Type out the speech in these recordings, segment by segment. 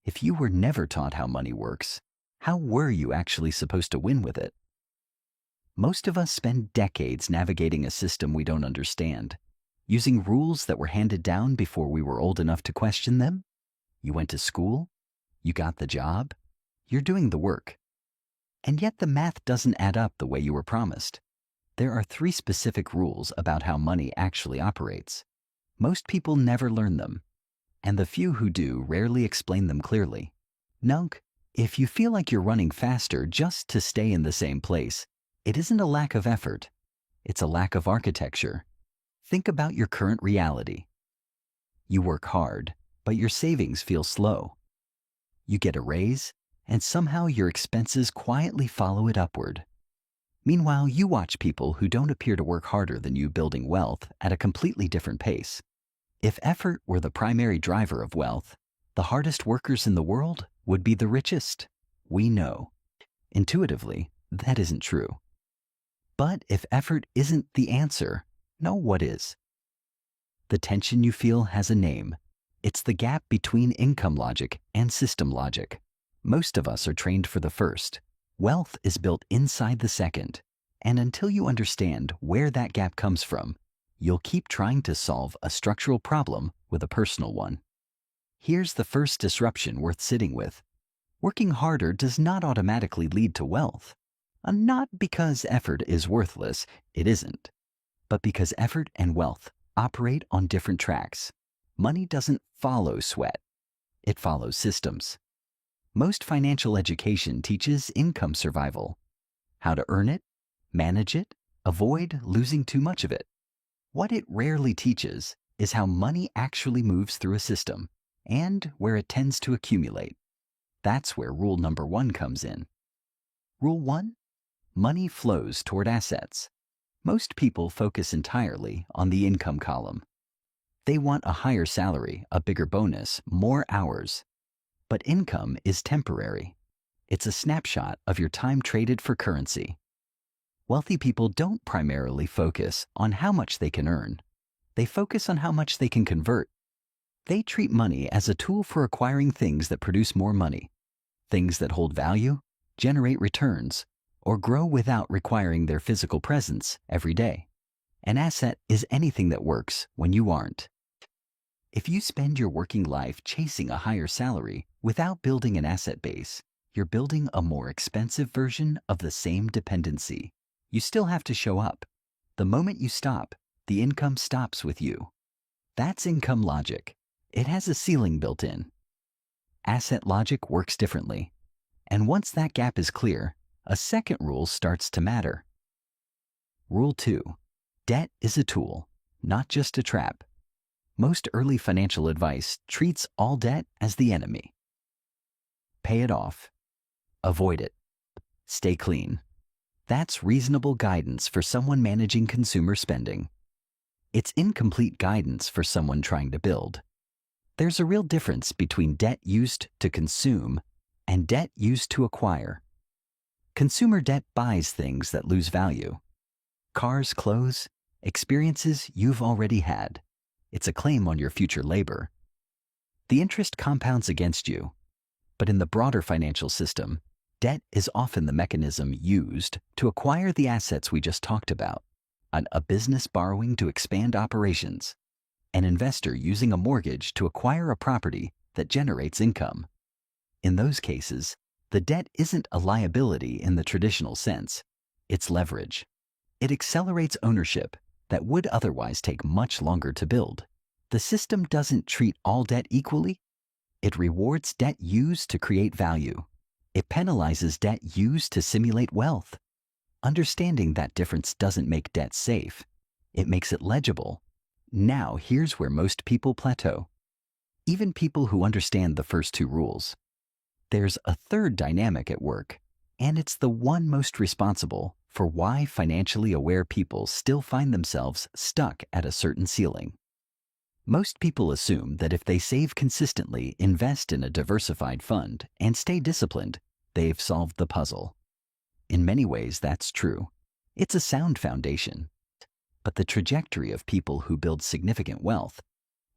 If you were never taught how money works, how were you actually supposed to win with it? Most of us spend decades navigating a system we don't understand, using rules that were handed down before we were old enough to question them. You went to school, you got the job, you're doing the work. And yet the math doesn't add up the way you were promised. There are 3 specific rules about how money actually operates. Most people never learn them, and the few who do rarely explain them clearly. Nunk, if you feel like you're running faster just to stay in the same place, it isn't a lack of effort. It's a lack of architecture. Think about your current reality. You work hard, but your savings feel slow. You get a raise, and somehow your expenses quietly follow it upward. Meanwhile, you watch people who don't appear to work harder than you building wealth at a completely different pace. If effort were the primary driver of wealth, the hardest workers in the world would be the richest. We know. Intuitively, that isn't true. But if effort isn't the answer, know what is. The tension you feel has a name. It's the gap between income logic and system logic. Most of us are trained for the first. Wealth is built inside the second. And until you understand where that gap comes from, you'll keep trying to solve a structural problem with a personal one. Here's the first disruption worth sitting with. Working harder does not automatically lead to wealth. Not because effort is worthless, it isn't, but because effort and wealth operate on different tracks. Money doesn't follow sweat, it follows systems. Most financial education teaches income survival, how to earn it, manage it, avoid losing too much of it. What it rarely teaches is how money actually moves through a system and where it tends to accumulate. That's where rule number 1 comes in. Rule 1: money flows toward assets. Most people focus entirely on the income column. They want a higher salary, a bigger bonus, more hours. But income is temporary. It's a snapshot of your time traded for currency. Wealthy people don't primarily focus on how much they can earn. They focus on how much they can convert. They treat money as a tool for acquiring things that produce more money, things that hold value, generate returns, or grow without requiring their physical presence every day. An asset is anything that works when you aren't. If you spend your working life chasing a higher salary without building an asset base, you're building a more expensive version of the same dependency. You still have to show up. The moment you stop, the income stops with you. That's income logic. It has a ceiling built in. Asset logic works differently. And once that gap is clear, a second rule starts to matter. Rule 2: debt is a tool, not just a trap. Most early financial advice treats all debt as the enemy. Pay it off. Avoid it. Stay clean. That's reasonable guidance for someone managing consumer spending. It's incomplete guidance for someone trying to build. There's a real difference between debt used to consume and debt used to acquire. Consumer debt buys things that lose value. Cars, clothes, experiences you've already had. It's a claim on your future labor. The interest compounds against you. But in the broader financial system, debt is often the mechanism used to acquire the assets we just talked about. A business borrowing to expand operations. An investor using a mortgage to acquire a property that generates income. In those cases, the debt isn't a liability in the traditional sense. It's leverage. It accelerates ownership that would otherwise take much longer to build. The system doesn't treat all debt equally. It rewards debt used to create value. It penalizes debt used to simulate wealth. Understanding that difference doesn't make debt safe. It makes it legible. Now, here's where most people plateau. Even people who understand the first 2 rules. There's a third dynamic at work, and it's the one most responsible for why financially aware people still find themselves stuck at a certain ceiling. Most people assume that if they save consistently, invest in a diversified fund, and stay disciplined, they've solved the puzzle. In many ways, that's true. It's a sound foundation. But the trajectory of people who build significant wealth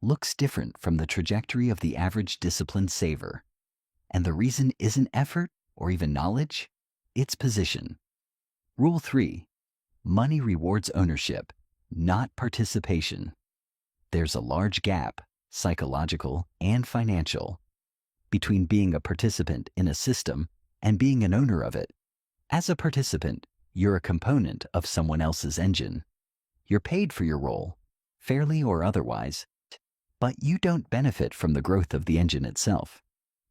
looks different from the trajectory of the average disciplined saver. And the reason isn't effort or even knowledge, it's position. Rule 3. Money rewards ownership, not participation. There's a large gap, psychological and financial, between being a participant in a system and being an owner of it. As a participant, you're a component of someone else's engine. You're paid for your role, fairly or otherwise, but you don't benefit from the growth of the engine itself.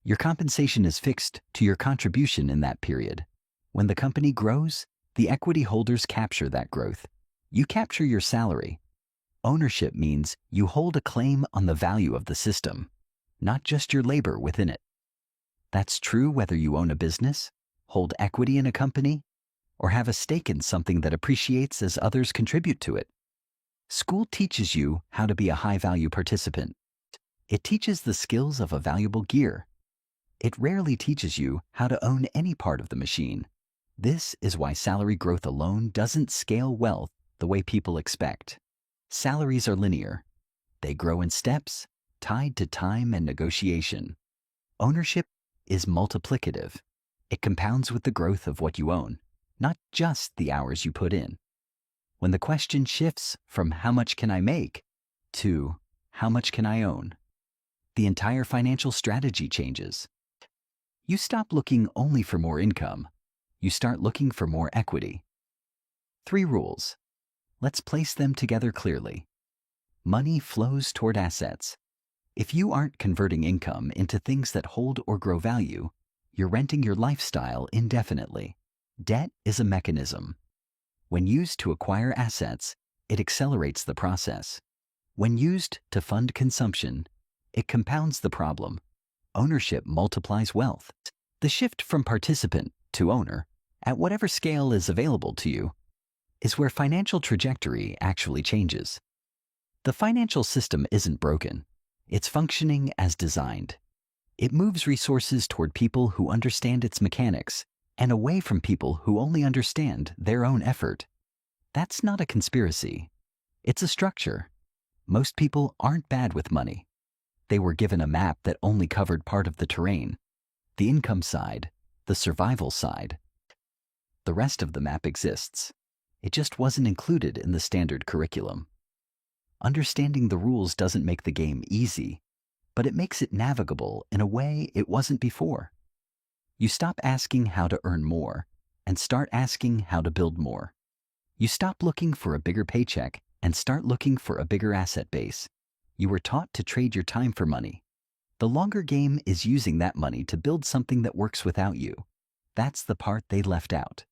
Your compensation is fixed to your contribution in that period. When the company grows, the equity holders capture that growth. You capture your salary. Ownership means you hold a claim on the value of the system, not just your labor within it. That's true whether you own a business, hold equity in a company, or have a stake in something that appreciates as others contribute to it. School teaches you how to be a high-value participant. It teaches the skills of a valuable gear. It rarely teaches you how to own any part of the machine. This is why salary growth alone doesn't scale wealth the way people expect. Salaries are linear. They grow in steps, tied to time and negotiation. Ownership is multiplicative. It compounds with the growth of what you own, not just the hours you put in. When the question shifts from how much can I make to how much can I own, the entire financial strategy changes. You stop looking only for more income. You start looking for more equity. 3 rules. Let's place them together clearly. Money flows toward assets. If you aren't converting income into things that hold or grow value, you're renting your lifestyle indefinitely. Debt is a mechanism. When used to acquire assets, it accelerates the process. When used to fund consumption, it compounds the problem. Ownership multiplies wealth. The shift from participant to owner, at whatever scale is available to you, is where financial trajectory actually changes. The financial system isn't broken. It's functioning as designed. It moves resources toward people who understand its mechanics and away from people who only understand their own effort. That's not a conspiracy. It's a structure. Most people aren't bad with money. They were given a map that only covered part of the terrain, the income side, the survival side. The rest of the map exists. It just wasn't included in the standard curriculum. Understanding the rules doesn't make the game easy, but it makes it navigable in a way it wasn't before. You stop asking how to earn more and start asking how to build more. You stop looking for a bigger paycheck and start looking for a bigger asset base. You were taught to trade your time for money. The longer game is using that money to build something that works without you. That's the part they left out.